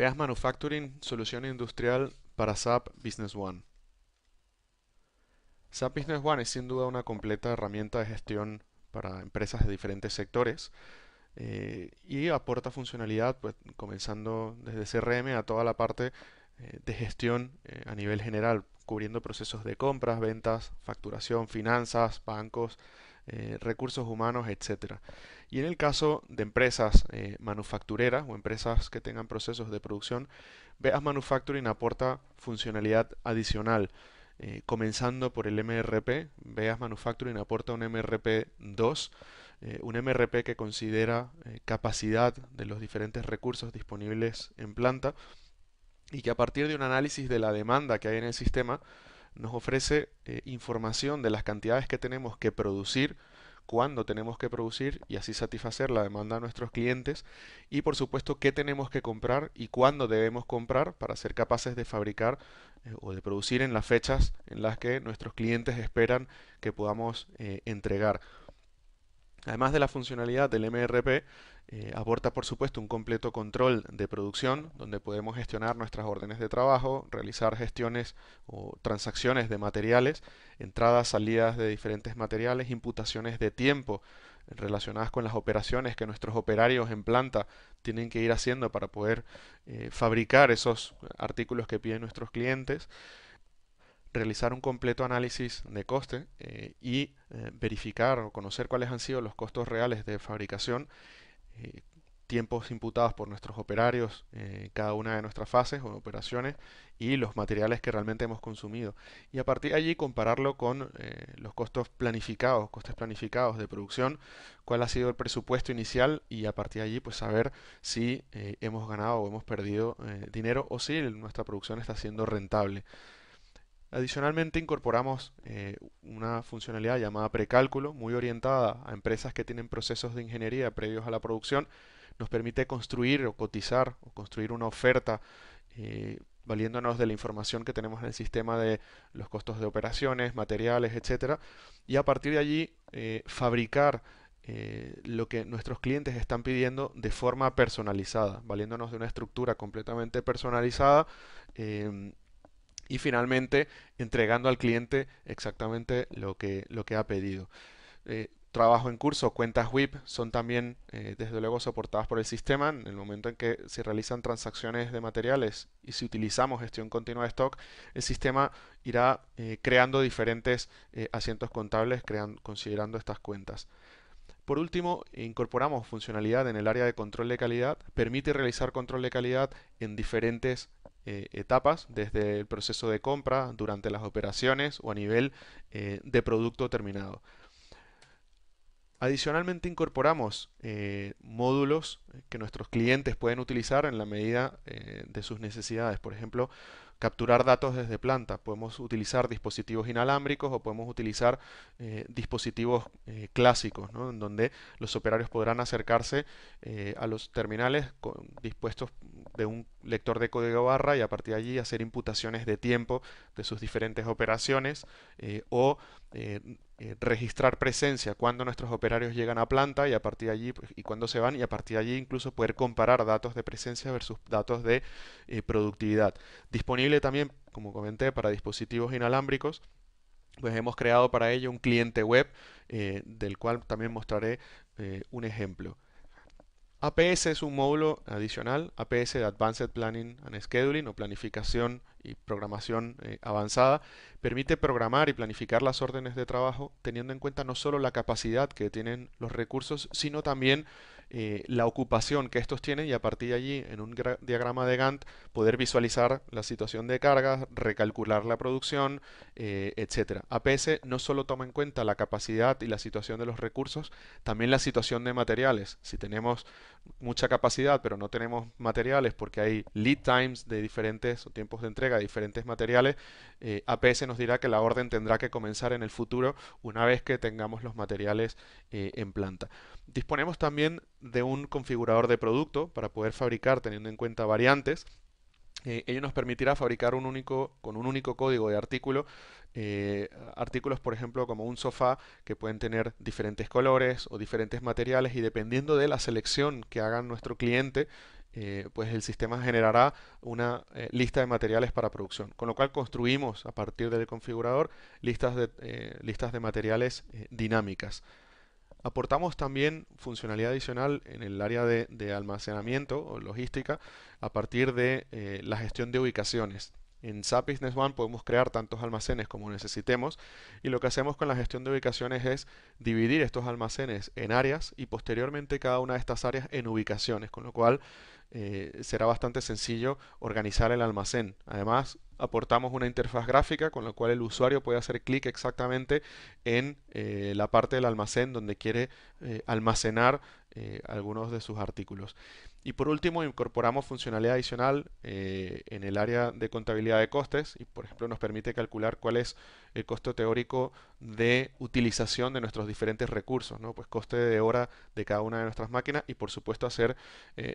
Veas Manufacturing, solución industrial para SAP Business One. SAP Business One es sin duda una completa herramienta de gestión para empresas de diferentes sectores y aporta funcionalidad, pues, comenzando desde CRM a toda la parte de gestión a nivel general, cubriendo procesos de compras, ventas, facturación, finanzas, bancos, recursos humanos, etcétera. Y en el caso de empresas manufactureras o empresas que tengan procesos de producción, Veas Manufacturing aporta funcionalidad adicional. Comenzando por el MRP, Veas Manufacturing aporta un MRP 2, un MRP que considera capacidad de los diferentes recursos disponibles en planta y que a partir de un análisis de la demanda que hay en el sistema nos ofrece información de las cantidades que tenemos que producir, cuándo tenemos que producir y así satisfacer la demanda de nuestros clientes y por supuesto qué tenemos que comprar y cuándo debemos comprar para ser capaces de fabricar o de producir en las fechas en las que nuestros clientes esperan que podamos entregar. Además de la funcionalidad del MRP, aporta por supuesto un completo control de producción, donde podemos gestionar nuestras órdenes de trabajo, realizar gestiones o transacciones de materiales, entradas, salidas de diferentes materiales, imputaciones de tiempo relacionadas con las operaciones que nuestros operarios en planta tienen que ir haciendo para poder fabricar esos artículos que piden nuestros clientes, realizar un completo análisis de coste y verificar o conocer cuáles han sido los costos reales de fabricación, eh, tiempos imputados por nuestros operarios en cada una de nuestras fases o operaciones y los materiales que realmente hemos consumido. Y a partir de allí compararlo con los costes planificados de producción, cuál ha sido el presupuesto inicial y a partir de allí pues saber si hemos ganado o hemos perdido dinero o si nuestra producción está siendo rentable. Adicionalmente incorporamos una funcionalidad llamada precálculo, muy orientada a empresas que tienen procesos de ingeniería previos a la producción. Nos permite construir o cotizar o construir una oferta valiéndonos de la información que tenemos en el sistema de los costos de operaciones, materiales, etcétera, y a partir de allí fabricar lo que nuestros clientes están pidiendo de forma personalizada, valiéndonos de una estructura completamente personalizada y finalmente entregando al cliente exactamente lo que ha pedido. Trabajo en curso, cuentas WIP son también desde luego soportadas por el sistema. En el momento en que se realizan transacciones de materiales y si utilizamos gestión continua de stock, el sistema irá creando diferentes asientos contables considerando estas cuentas. Por último, incorporamos funcionalidad en el área de control de calidad. Permite realizar control de calidad en diferentes etapas, desde el proceso de compra, durante las operaciones o a nivel de producto terminado. Adicionalmente incorporamos módulos que nuestros clientes pueden utilizar en la medida de sus necesidades. Por ejemplo, capturar datos desde planta. Podemos utilizar dispositivos inalámbricos o podemos utilizar dispositivos clásicos, ¿no? En donde los operarios podrán acercarse a los terminales dispuestos de un lector de código barra y a partir de allí hacer imputaciones de tiempo de sus diferentes operaciones o registrar presencia cuando nuestros operarios llegan a planta y a partir de allí pues, y cuando se van y a partir de allí incluso poder comparar datos de presencia versus datos de productividad. Disponible también, como comenté, para dispositivos inalámbricos. Pues hemos creado para ello un cliente web del cual también mostraré un ejemplo. APS es un módulo adicional, APS de Advanced Planning and Scheduling o planificación y programación avanzada. Permite programar y planificar las órdenes de trabajo teniendo en cuenta no solo la capacidad que tienen los recursos, sino también la ocupación que estos tienen y a partir de allí en un diagrama de Gantt poder visualizar la situación de carga, recalcular la producción, etcétera. APS no solo toma en cuenta la capacidad y la situación de los recursos, también la situación de materiales. Si tenemos mucha capacidad pero no tenemos materiales porque hay lead times de diferentes o tiempos de entrega de diferentes materiales, APS nos dirá que la orden tendrá que comenzar en el futuro una vez que tengamos los materiales en planta. Disponemos también de un configurador de producto para poder fabricar teniendo en cuenta variantes. Ello nos permitirá fabricar con un único código de artículo, artículos por ejemplo como un sofá que pueden tener diferentes colores o diferentes materiales y dependiendo de la selección que haga nuestro cliente pues el sistema generará una lista de materiales para producción, con lo cual construimos a partir del configurador listas de materiales dinámicas. Aportamos también funcionalidad adicional en el área de almacenamiento o logística a partir de la gestión de ubicaciones. En SAP Business One podemos crear tantos almacenes como necesitemos y lo que hacemos con la gestión de ubicaciones es dividir estos almacenes en áreas y posteriormente cada una de estas áreas en ubicaciones, con lo cual será bastante sencillo organizar el almacén. Además, aportamos una interfaz gráfica con la cual el usuario puede hacer clic exactamente en la parte del almacén donde quiere almacenar algunos de sus artículos. Y por último, incorporamos funcionalidad adicional en el área de contabilidad de costes y, por ejemplo, nos permite calcular cuál es el costo teórico de utilización de nuestros diferentes recursos, ¿no? Pues coste de hora de cada una de nuestras máquinas y, por supuesto, hacer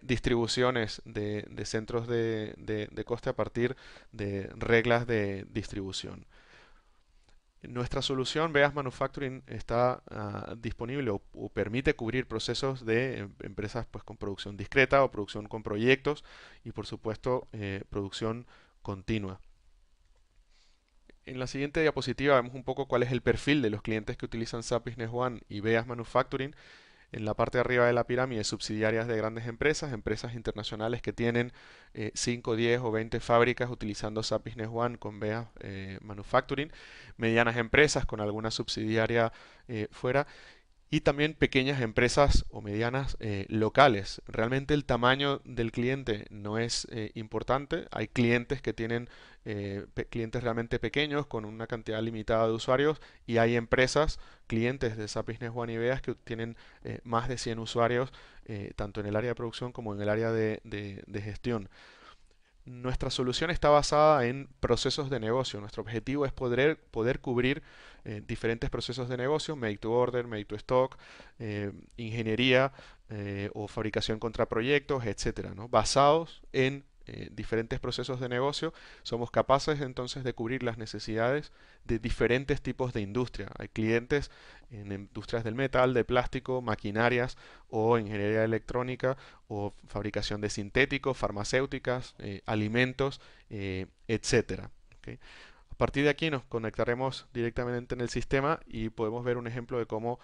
distribuciones de centros de coste a partir de reglas de distribución. Nuestra solución Beas Manufacturing está disponible o permite cubrir procesos de empresas pues, con producción discreta o producción con proyectos y por supuesto producción continua. En la siguiente diapositiva vemos un poco cuál es el perfil de los clientes que utilizan SAP Business One y Beas Manufacturing. En la parte de arriba de la pirámide, subsidiarias de grandes empresas, empresas internacionales que tienen 5, 10 o 20 fábricas utilizando SAP Business One con BEA Manufacturing, medianas empresas con alguna subsidiaria fuera y también pequeñas empresas o medianas locales. Realmente el tamaño del cliente no es importante. Hay clientes que tienen clientes realmente pequeños con una cantidad limitada de usuarios y hay empresas, clientes de SAP Business One y Beas que tienen más de 100 usuarios tanto en el área de producción como en el área de gestión. Nuestra solución está basada en procesos de negocio. Nuestro objetivo es poder cubrir diferentes procesos de negocio, made to order, made to stock, ingeniería o fabricación contra proyectos, etcétera, ¿no? Basados en diferentes procesos de negocio, somos capaces entonces de cubrir las necesidades de diferentes tipos de industria. Hay clientes en industrias del metal, de plástico, maquinarias o ingeniería electrónica o fabricación de sintéticos, farmacéuticas, alimentos, etcétera. ¿Okay? A partir de aquí nos conectaremos directamente en el sistema y podemos ver un ejemplo de cómo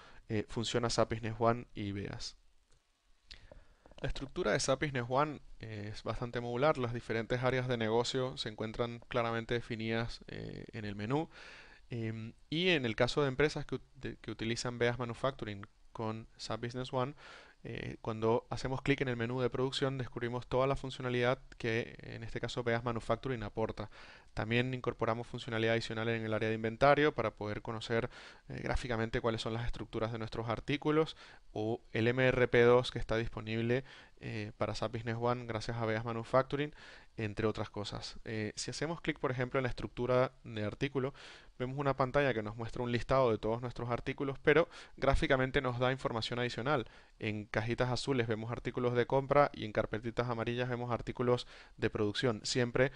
funciona SAP Business One y Beas. La estructura de SAP Business One es bastante modular. Las diferentes áreas de negocio se encuentran claramente definidas en el menú. Y en el caso de empresas que utilizan Beas Manufacturing con SAP Business One, cuando hacemos clic en el menú de producción descubrimos toda la funcionalidad que en este caso Beas Manufacturing aporta. También incorporamos funcionalidad adicional en el área de inventario para poder conocer gráficamente cuáles son las estructuras de nuestros artículos o el MRP2 que está disponible para SAP Business One gracias a Beas Manufacturing, entre otras cosas. Si hacemos clic, por ejemplo, en la estructura de artículo, vemos una pantalla que nos muestra un listado de todos nuestros artículos, pero gráficamente nos da información adicional. En cajitas azules vemos artículos de compra y en carpetitas amarillas vemos artículos de producción. Siempre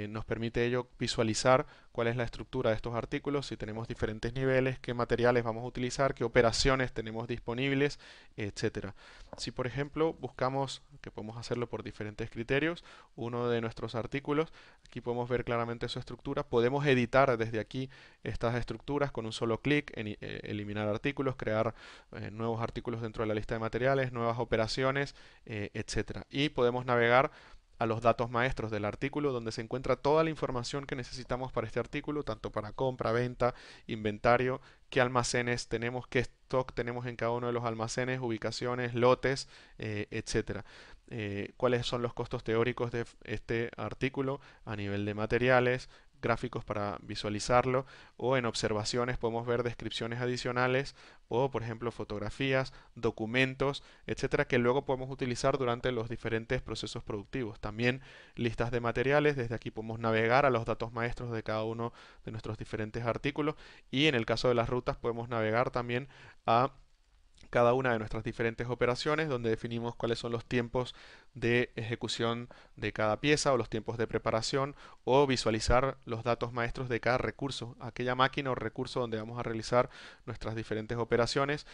nos permite ello visualizar cuál es la estructura de estos artículos, si tenemos diferentes niveles, qué materiales vamos a utilizar, qué operaciones tenemos disponibles, etcétera. Si por ejemplo buscamos, que podemos hacerlo por diferentes criterios, uno de nuestros artículos, aquí podemos ver claramente su estructura, podemos editar desde aquí estas estructuras con un solo clic, en eliminar artículos, crear nuevos artículos dentro de la lista de materiales, nuevas operaciones, etcétera. Y podemos navegar a los datos maestros del artículo donde se encuentra toda la información que necesitamos para este artículo, tanto para compra, venta, inventario, qué almacenes tenemos, qué stock tenemos en cada uno de los almacenes, ubicaciones, lotes, etcétera. Cuáles son los costos teóricos de este artículo a nivel de materiales, gráficos para visualizarlo o en observaciones podemos ver descripciones adicionales o por ejemplo fotografías, documentos, etcétera que luego podemos utilizar durante los diferentes procesos productivos. También listas de materiales, desde aquí podemos navegar a los datos maestros de cada uno de nuestros diferentes artículos y en el caso de las rutas podemos navegar también a cada una de nuestras diferentes operaciones, donde definimos cuáles son los tiempos de ejecución de cada pieza o los tiempos de preparación, o visualizar los datos maestros de cada recurso, aquella máquina o recurso donde vamos a realizar nuestras diferentes operaciones,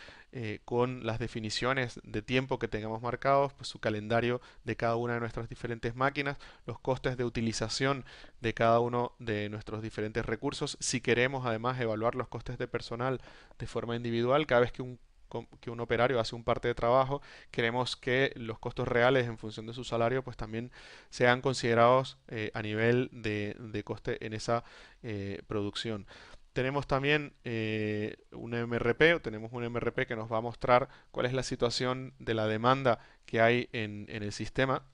con las definiciones de tiempo que tengamos marcados, pues su calendario de cada una de nuestras diferentes máquinas, los costes de utilización de cada uno de nuestros diferentes recursos. Si queremos además evaluar los costes de personal de forma individual, cada vez que un operario hace un parte de trabajo, queremos que los costos reales en función de su salario pues también sean considerados a nivel de coste en esa producción. Tenemos también un MRP, o tenemos un MRP que nos va a mostrar cuál es la situación de la demanda que hay en el sistema.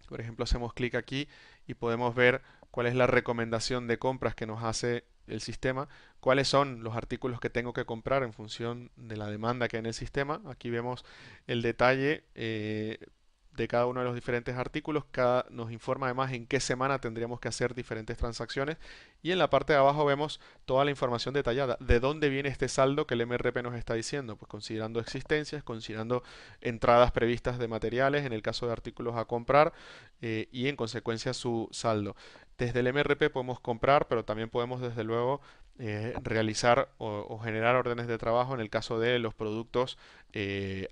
Por ejemplo, hacemos clic aquí y podemos ver cuál es la recomendación de compras que nos hace el sistema, cuáles son los artículos que tengo que comprar en función de la demanda que hay en el sistema. Aquí vemos el detalle de cada uno de los diferentes artículos, nos informa además en qué semana tendríamos que hacer diferentes transacciones, y en la parte de abajo vemos toda la información detallada, de dónde viene este saldo que el MRP nos está diciendo, pues considerando existencias, considerando entradas previstas de materiales en el caso de artículos a comprar, y en consecuencia su saldo. Desde el MRP podemos comprar, pero también podemos desde luego realizar o generar órdenes de trabajo en el caso de los productos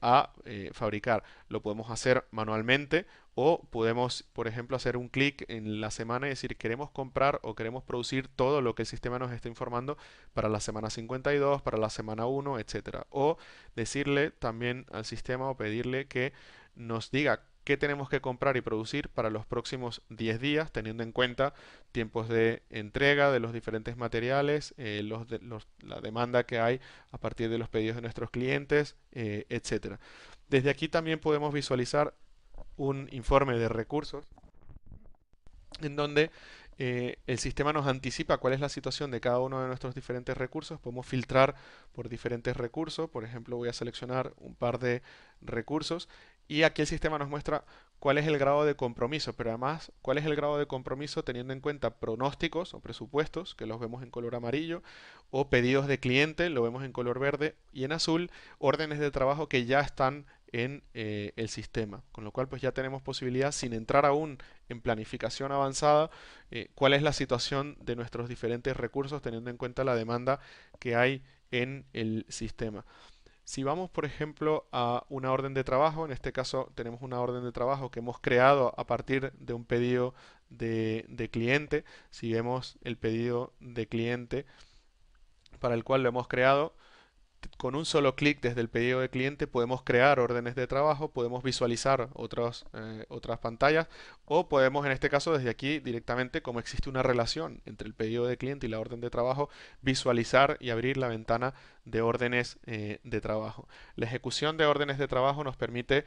a fabricar. Lo podemos hacer manualmente, o podemos, por ejemplo, hacer un clic en la semana y decir queremos comprar o queremos producir todo lo que el sistema nos está informando para la semana 52, para la semana 1, etcétera. O decirle también al sistema o pedirle que nos diga qué tenemos que comprar y producir para los próximos 10 días, teniendo en cuenta tiempos de entrega de los diferentes materiales, la demanda que hay a partir de los pedidos de nuestros clientes, etcétera. Desde aquí también podemos visualizar un informe de recursos en donde el sistema nos anticipa cuál es la situación de cada uno de nuestros diferentes recursos. Podemos filtrar por diferentes recursos. Por ejemplo, voy a seleccionar un par de recursos y aquí el sistema nos muestra cuál es el grado de compromiso, pero además cuál es el grado de compromiso teniendo en cuenta pronósticos o presupuestos, que los vemos en color amarillo, o pedidos de cliente, lo vemos en color verde, y en azul órdenes de trabajo que ya están en el sistema, con lo cual pues ya tenemos posibilidad, sin entrar aún en planificación avanzada, cuál es la situación de nuestros diferentes recursos teniendo en cuenta la demanda que hay en el sistema. Si vamos, por ejemplo, a una orden de trabajo, en este caso tenemos una orden de trabajo que hemos creado a partir de un pedido de cliente. Si vemos el pedido de cliente para el cual lo hemos creado, con un solo clic desde el pedido de cliente podemos crear órdenes de trabajo, podemos visualizar otras pantallas, o podemos en este caso desde aquí directamente, como existe una relación entre el pedido de cliente y la orden de trabajo, visualizar y abrir la ventana de órdenes de trabajo. La ejecución de órdenes de trabajo nos permite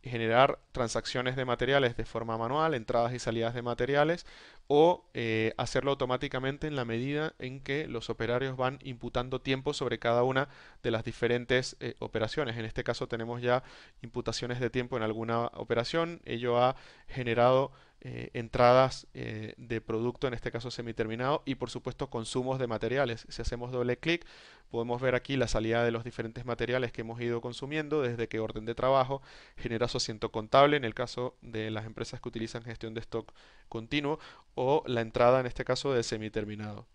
generar transacciones de materiales de forma manual, entradas y salidas de materiales, o hacerlo automáticamente en la medida en que los operarios van imputando tiempo sobre cada una de las diferentes operaciones. En este caso tenemos ya imputaciones de tiempo en alguna operación. Ello ha generado entradas de producto, en este caso semiterminado, y por supuesto consumos de materiales. Si hacemos doble clic, podemos ver aquí la salida de los diferentes materiales que hemos ido consumiendo, desde que orden de trabajo genera su asiento contable en el caso de las empresas que utilizan gestión de stock continuo, o la entrada en este caso de semiterminado.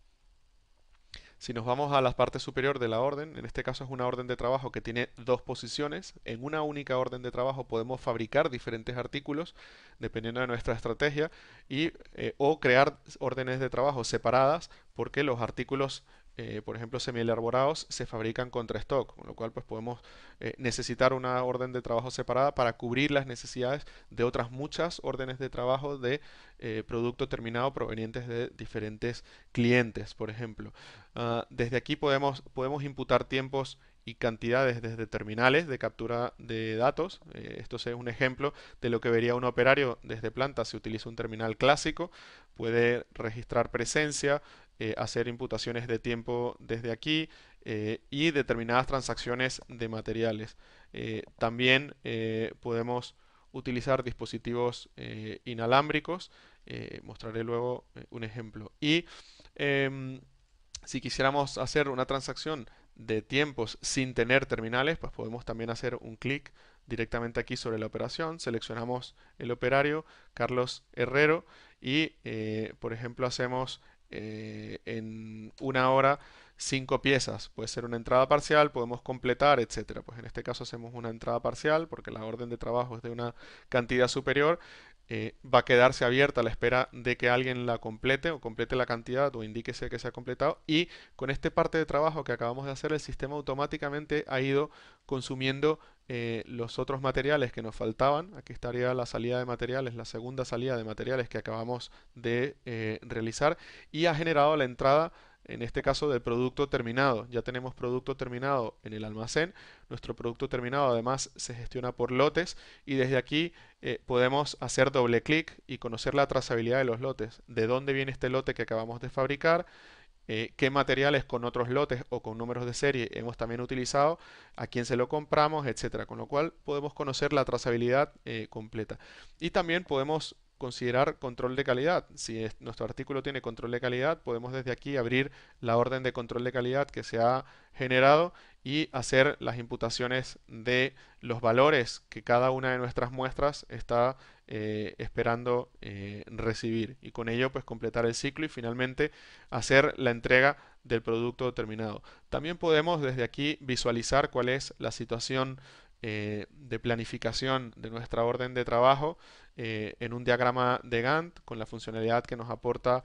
Si nos vamos a la parte superior de la orden, en este caso es una orden de trabajo que tiene dos posiciones. En una única orden de trabajo podemos fabricar diferentes artículos dependiendo de nuestra estrategia, o crear órdenes de trabajo separadas porque los artículos, por ejemplo, semi-elaborados se fabrican contra stock, con lo cual pues podemos necesitar una orden de trabajo separada para cubrir las necesidades de otras muchas órdenes de trabajo de producto terminado provenientes de diferentes clientes, por ejemplo. Desde aquí podemos imputar tiempos y cantidades desde terminales de captura de datos. Esto es un ejemplo de lo que vería un operario desde planta. Si utiliza un terminal clásico, puede registrar presencia, hacer imputaciones de tiempo desde aquí, y determinadas transacciones de materiales. También podemos utilizar dispositivos inalámbricos. Mostraré luego un ejemplo. Y em, si quisiéramos hacer una transacción de tiempos sin tener terminales, pues podemos también hacer un clic directamente aquí sobre la operación, seleccionamos el operario, Carlos Herrero, y por ejemplo hacemos en una hora 5 piezas, puede ser una entrada parcial, podemos completar, etcétera. Pues en este caso hacemos una entrada parcial porque la orden de trabajo es de una cantidad superior, va a quedarse abierta a la espera de que alguien la complete o complete la cantidad o indíquese que se ha completado, y con este parte de trabajo que acabamos de hacer el sistema automáticamente ha ido consumiendo los otros materiales que nos faltaban. Aquí estaría la salida de materiales, la segunda salida de materiales que acabamos de realizar, y ha generado la entrada en este caso del producto terminado. Ya tenemos producto terminado en el almacén. Nuestro producto terminado además se gestiona por lotes, y desde aquí podemos hacer doble clic y conocer la trazabilidad de los lotes, de dónde viene este lote que acabamos de fabricar, qué materiales con otros lotes o con números de serie hemos también utilizado, a quién se lo compramos, etcétera. Con lo cual podemos conocer la trazabilidad completa. Y también podemos considerar control de calidad. Si nuestro artículo tiene control de calidad, podemos desde aquí abrir la orden de control de calidad que se ha generado y hacer las imputaciones de los valores que cada una de nuestras muestras está esperando recibir, y con ello pues completar el ciclo y finalmente hacer la entrega del producto terminado. También podemos desde aquí visualizar cuál es la situación de planificación de nuestra orden de trabajo en un diagrama de Gantt con la funcionalidad que nos aporta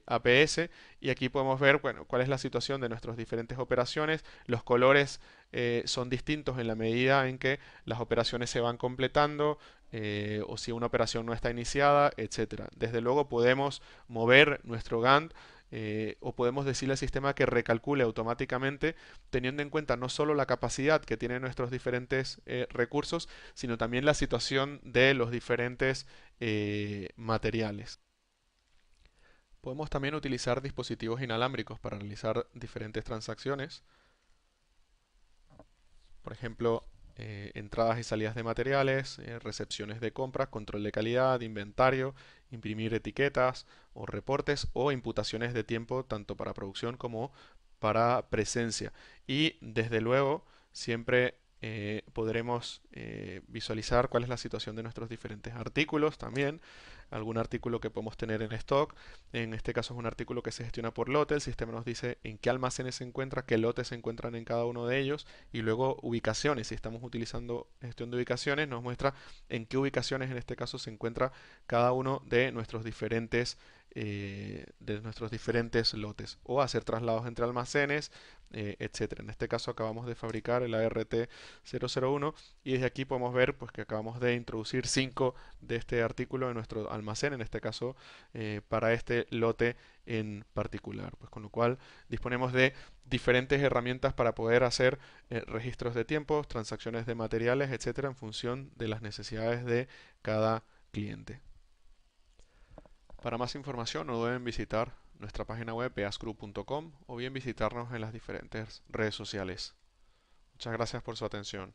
APS, y aquí podemos ver, bueno, cuál es la situación de nuestras diferentes operaciones. Los colores son distintos en la medida en que las operaciones se van completando, o si una operación no está iniciada, etcétera. Desde luego podemos mover nuestro Gantt, o podemos decirle al sistema que recalcule automáticamente, teniendo en cuenta no solo la capacidad que tienen nuestros diferentes recursos, sino también la situación de los diferentes materiales. Podemos también utilizar dispositivos inalámbricos para realizar diferentes transacciones. Por ejemplo, entradas y salidas de materiales, recepciones de compras, control de calidad, inventario, imprimir etiquetas o reportes, o imputaciones de tiempo tanto para producción como para presencia. Y desde luego siempre podremos visualizar cuál es la situación de nuestros diferentes artículos también, algún artículo que podemos tener en stock. En este caso es un artículo que se gestiona por lote. El sistema nos dice en qué almacenes se encuentra, qué lotes se encuentran en cada uno de ellos, y luego ubicaciones. Si estamos utilizando gestión de ubicaciones, nos muestra en qué ubicaciones en este caso se encuentra cada uno de nuestros diferentes lotes, o hacer traslados entre almacenes, etcétera. En este caso acabamos de fabricar el ART001, y desde aquí podemos ver pues que acabamos de introducir 5 de este artículo en nuestro almacén, en este caso para este lote en particular. Pues con lo cual disponemos de diferentes herramientas para poder hacer registros de tiempos, transacciones de materiales, etcétera, en función de las necesidades de cada cliente. Para más información no deben visitar nuestra página web peasgroup.com, o bien visitarnos en las diferentes redes sociales. Muchas gracias por su atención.